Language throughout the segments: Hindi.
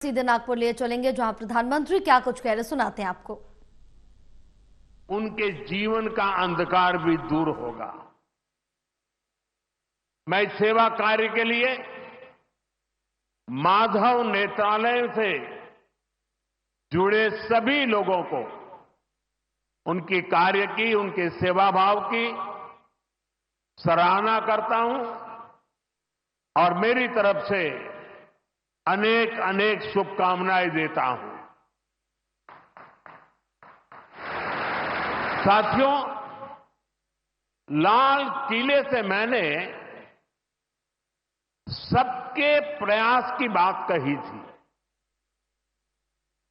सीधे नागपुर लिए चलेंगे जहां प्रधानमंत्री क्या कुछ कह रहे सुनाते हैं आपको। उनके जीवन का अंधकार भी दूर होगा। मैं सेवा कार्य के लिए माधव नेत्रालय से जुड़े सभी लोगों को उनकी कार्य की, उनके सेवा भाव की सराहना करता हूं और मेरी तरफ से अनेक अनेक शुभकामनाएं देता हूं। साथियों, लाल किले से मैंने सबके प्रयास की बात कही थी।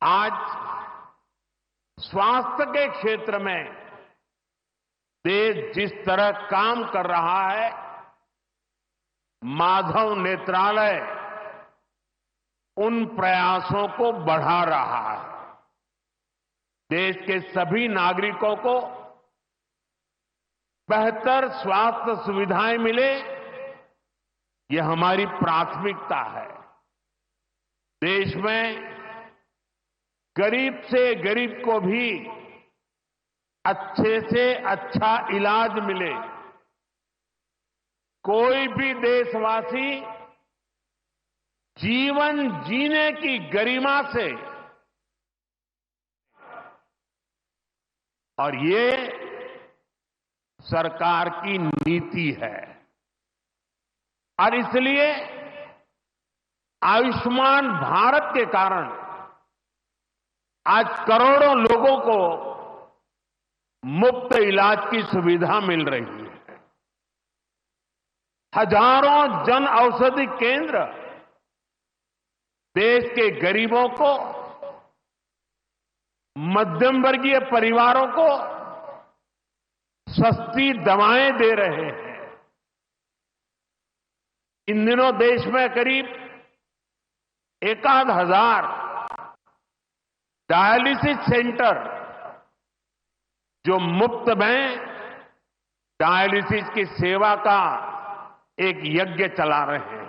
आज स्वास्थ्य के क्षेत्र में देश जिस तरह काम कर रहा है, माधव नेत्रालय उन प्रयासों को बढ़ा रहा है। देश के सभी नागरिकों को बेहतर स्वास्थ्य सुविधाएं मिले, यह हमारी प्राथमिकता है। देश में गरीब से गरीब को भी अच्छे से अच्छा इलाज मिले, कोई भी देशवासी जीवन जीने की गरिमा से, और ये सरकार की नीति है। और इसलिए आयुष्मान भारत के कारण आज करोड़ों लोगों को मुफ्त इलाज की सुविधा मिल रही है। हजारों जन औषधि केंद्र देश के गरीबों को, मध्यम वर्गीय परिवारों को सस्ती दवाएं दे रहे हैं। इन दिनों देश में करीब 1,000 डायलिसिस सेंटर जो मुफ्त में डायलिसिस की सेवा का एक यज्ञ चला रहे हैं।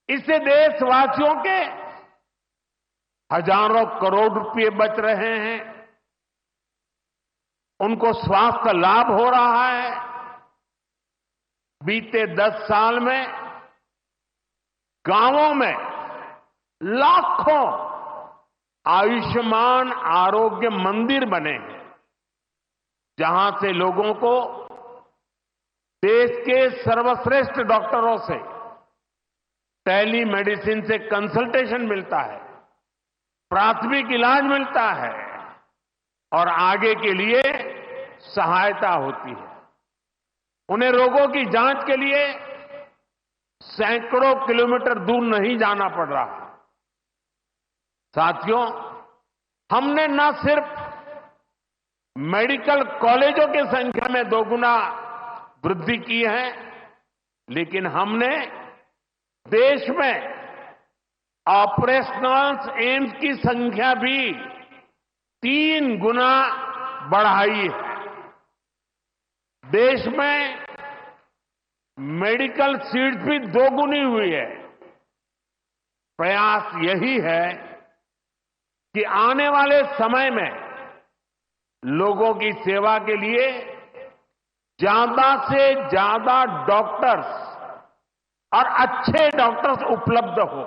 इससे देशवासियों के हजारों करोड़ रुपए बच रहे हैं, उनको स्वास्थ्य लाभ हो रहा है। बीते 10 साल में गांवों में लाखों आयुष्मान आरोग्य मंदिर बने हैं, जहां से लोगों को देश के सर्वश्रेष्ठ डॉक्टरों से टेली मेडिसिन से कंसल्टेशन मिलता है, प्राथमिक इलाज मिलता है और आगे के लिए सहायता होती है। उन्हें रोगों की जांच के लिए सैकड़ों किलोमीटर दूर नहीं जाना पड़ रहा। साथियों, हमने न सिर्फ मेडिकल कॉलेजों की संख्या में 2 गुना वृद्धि की है, लेकिन हमने देश में ऑपरेशनल एम्स की संख्या भी 3 गुना बढ़ाई है। देश में मेडिकल सीट्स भी 2 गुनी हुई है। प्रयास यही है कि आने वाले समय में लोगों की सेवा के लिए ज्यादा से ज्यादा डॉक्टर्स और अच्छे डॉक्टर्स उपलब्ध हो।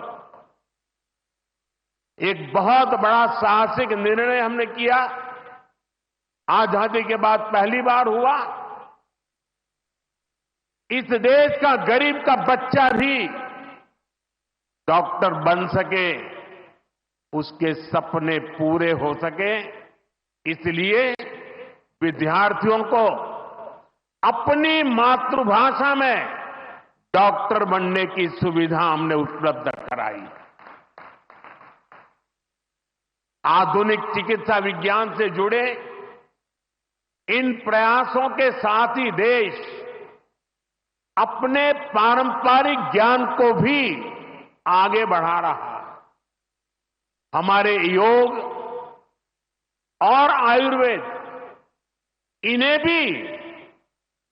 एक बहुत बड़ा साहसिक निर्णय हमने किया। आजादी के बाद पहली बार हुआ, इस देश का गरीब का बच्चा भी डॉक्टर बन सके, उसके सपने पूरे हो सके। इसलिए विद्यार्थियों को अपनी मातृभाषा में डॉक्टर बनने की सुविधा हमने उपलब्ध कराई। आधुनिक चिकित्सा विज्ञान से जुड़े इन प्रयासों के साथ ही देश अपने पारंपरिक ज्ञान को भी आगे बढ़ा रहा है। हमारे योग और आयुर्वेद, इन्हें भी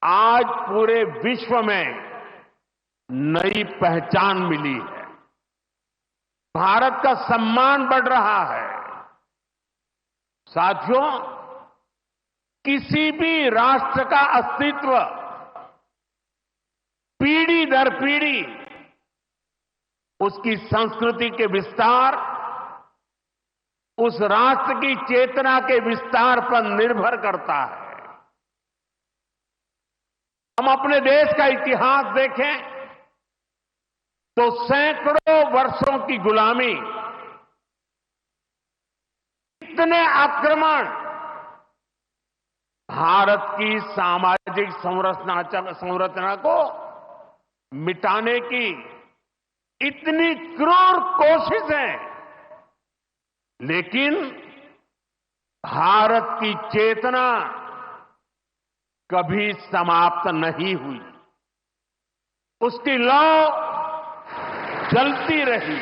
आज पूरे विश्व में नई पहचान मिली है। भारत का सम्मान बढ़ रहा है। साथियों, किसी भी राष्ट्र का अस्तित्व पीढ़ी दर पीढ़ी उसकी संस्कृति के विस्तार, उस राष्ट्र की चेतना के विस्तार पर निर्भर करता है। हम अपने देश का इतिहास देखें तो सैकड़ों वर्षों की गुलामी, इतने आक्रमण, भारत की सामाजिक संरचना को मिटाने की इतनी क्रूर कोशिशें, लेकिन भारत की चेतना कभी समाप्त नहीं हुई। उसकी लौ जलती रही।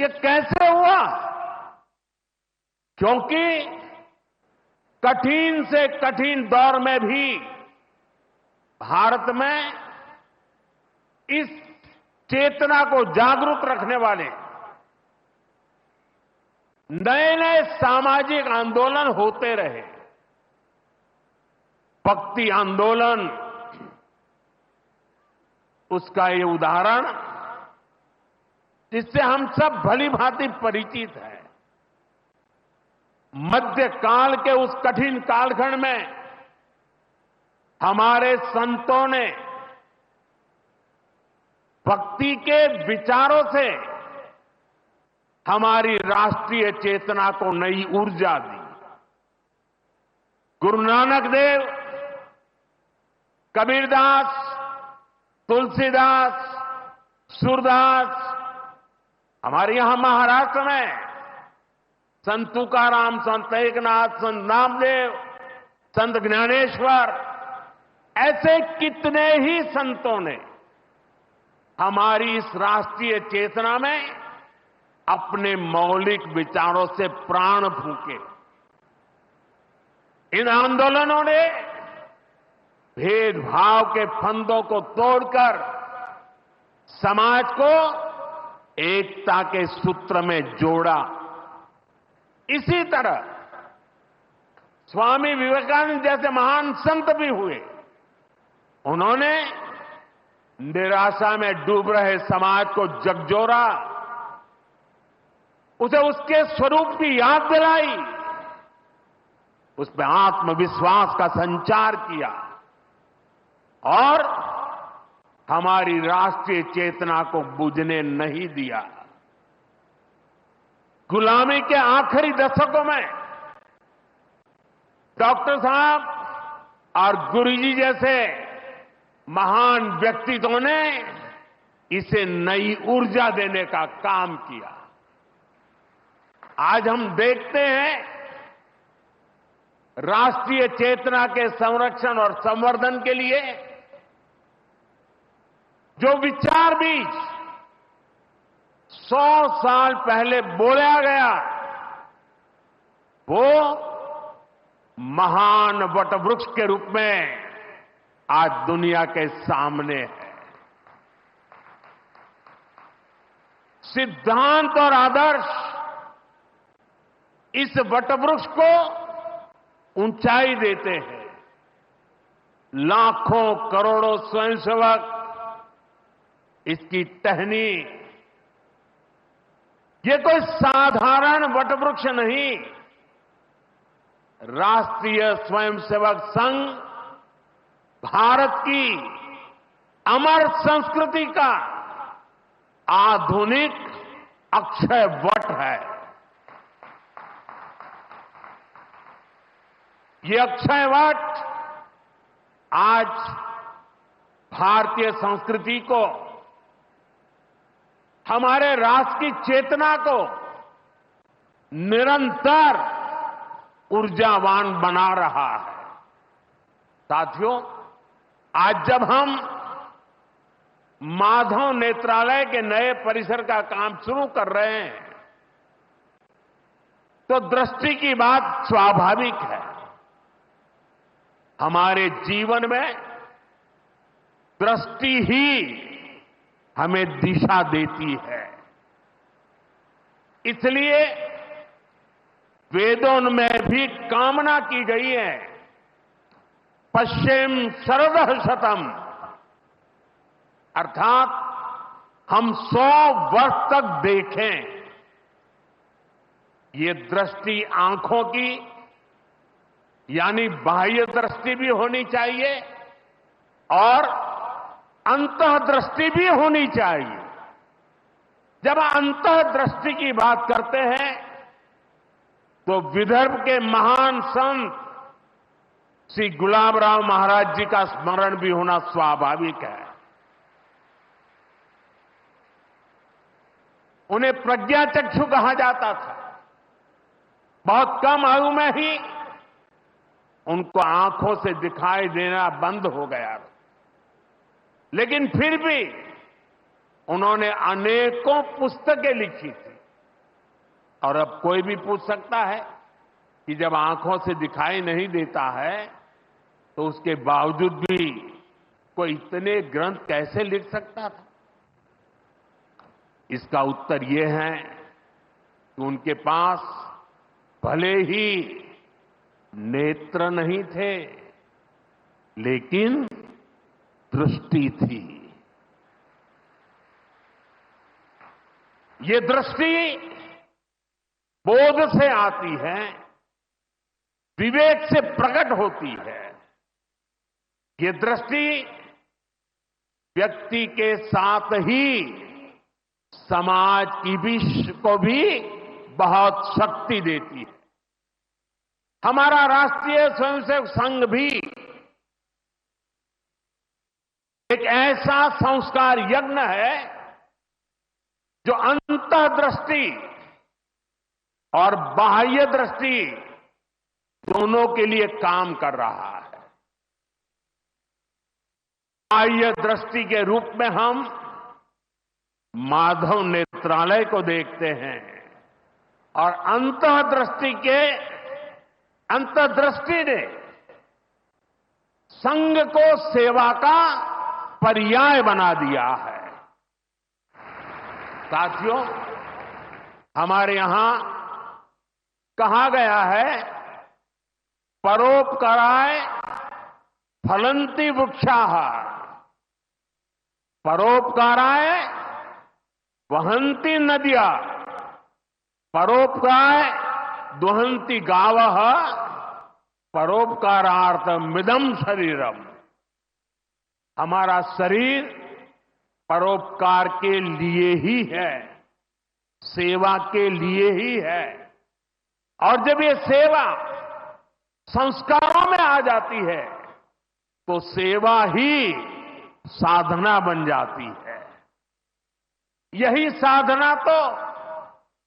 ये कैसे हुआ? क्योंकि कठिन से कठिन दौर में भी भारत में इस चेतना को जागरूक रखने वाले नए नए सामाजिक आंदोलन होते रहे। भक्ति आंदोलन उसका ये उदाहरण जिससे हम सब भली भांति परिचित हैं। मध्यकाल के उस कठिन कालखंड में हमारे संतों ने भक्ति के विचारों से हमारी राष्ट्रीय चेतना को नई ऊर्जा दी। गुरु नानक देव, कबीरदास, तुलसीदास, सूरदास, हमारे यहां महाराष्ट्र में संत तुकाराम, संत एकनाथ, संत नामदेव, संत ज्ञानेश्वर, ऐसे कितने ही संतों ने हमारी इस राष्ट्रीय चेतना में अपने मौलिक विचारों से प्राण फूंके। इन आंदोलनों ने भेदभाव के फंदों को तोड़कर समाज को एकता के सूत्र में जोड़ा। इसी तरह स्वामी विवेकानंद जैसे महान संत भी हुए। उन्होंने निराशा में डूब रहे समाज को झकझोरा, उसे उसके स्वरूप की याद दिलाई, उसमें आत्मविश्वास का संचार किया और हमारी राष्ट्रीय चेतना को बुझने नहीं दिया। गुलामी के आखिरी दशकों में डॉक्टर साहब और गुरुजी जैसे महान व्यक्तित्वों ने इसे नई ऊर्जा देने का काम किया। आज हम देखते हैं राष्ट्रीय चेतना के संरक्षण और संवर्धन के लिए जो विचार बीज 100 साल पहले बोला गया, वो महान वटवृक्ष के रूप में आज दुनिया के सामने है। सिद्धांत और आदर्श इस वटवृक्ष को ऊंचाई देते हैं। लाखों करोड़ों स्वयंसेवक इसकी टहनी, ये कोई साधारण वटवृक्ष नहीं, राष्ट्रीय स्वयंसेवक संघ भारत की अमर संस्कृति का आधुनिक अक्षय वट है। ये अक्षय वट आज भारतीय संस्कृति को, हमारे राष्ट्र की चेतना को निरंतर ऊर्जावान बना रहा है। साथियों, आज जब हम माधव नेत्रालय के नए परिसर का काम शुरू कर रहे हैं तो दृष्टि की बात स्वाभाविक है। हमारे जीवन में दृष्टि ही हमें दिशा देती है। इसलिए वेदों में भी कामना की गई है, पश्चिम शरदः शतम, अर्थात हम 100 वर्ष तक देखें। ये दृष्टि आंखों की यानी बाह्य दृष्टि भी होनी चाहिए और अंतःदृष्टि भी होनी चाहिए। जब अंतःदृष्टि की बात करते हैं तो विदर्भ के महान संत श्री गुलाबराव महाराज जी का स्मरण भी होना स्वाभाविक है। उन्हें प्रज्ञाचक्षु कहा जाता था। बहुत कम आयु में ही उनको आंखों से दिखाई देना बंद हो गया, लेकिन फिर भी उन्होंने अनेकों पुस्तकें लिखी थी। और अब कोई भी पूछ सकता है कि जब आंखों से दिखाई नहीं देता है तो उसके बावजूद भी कोई इतने ग्रंथ कैसे लिख सकता था? इसका उत्तर यह है कि उनके पास भले ही नेत्र नहीं थे, लेकिन दृष्टि थी। ये दृष्टि बोध से आती है, विवेक से प्रकट होती है। ये दृष्टि व्यक्ति के साथ ही समाज को भी बहुत शक्ति देती है। हमारा राष्ट्रीय स्वयंसेवक संघ भी एक ऐसा संस्कार यज्ञ है जो अंतःदृष्टि और बाह्य दृष्टि दोनों के लिए काम कर रहा है। बाह्य दृष्टि के रूप में हम माधव नेत्रालय को देखते हैं और अंतर्दृष्टि ने संघ को सेवा का पर्याय बना दिया है। साथियों, हमारे यहां कहा गया है, परोपकाराय फलंति वृक्षाः, परोपकाराय वहन्ति नद्यः, परोपकाराय दुहन्ति गावः, परोपकारार्थमिदं शरीरम। हमारा शरीर परोपकार के लिए ही है, सेवा के लिए ही है। और जब ये सेवा संस्कारों में आ जाती है तो सेवा ही साधना बन जाती है। यही साधना तो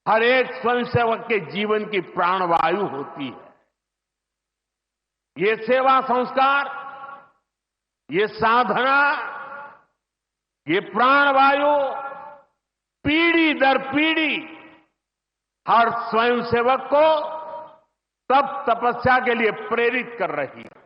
हर एक स्वयंसेवक के जीवन की प्राणवायु होती है। ये सेवा संस्कार, ये साधना, ये प्राणवायु पीढ़ी दर पीढ़ी हर स्वयंसेवक को तप तपस्या के लिए प्रेरित कर रही है।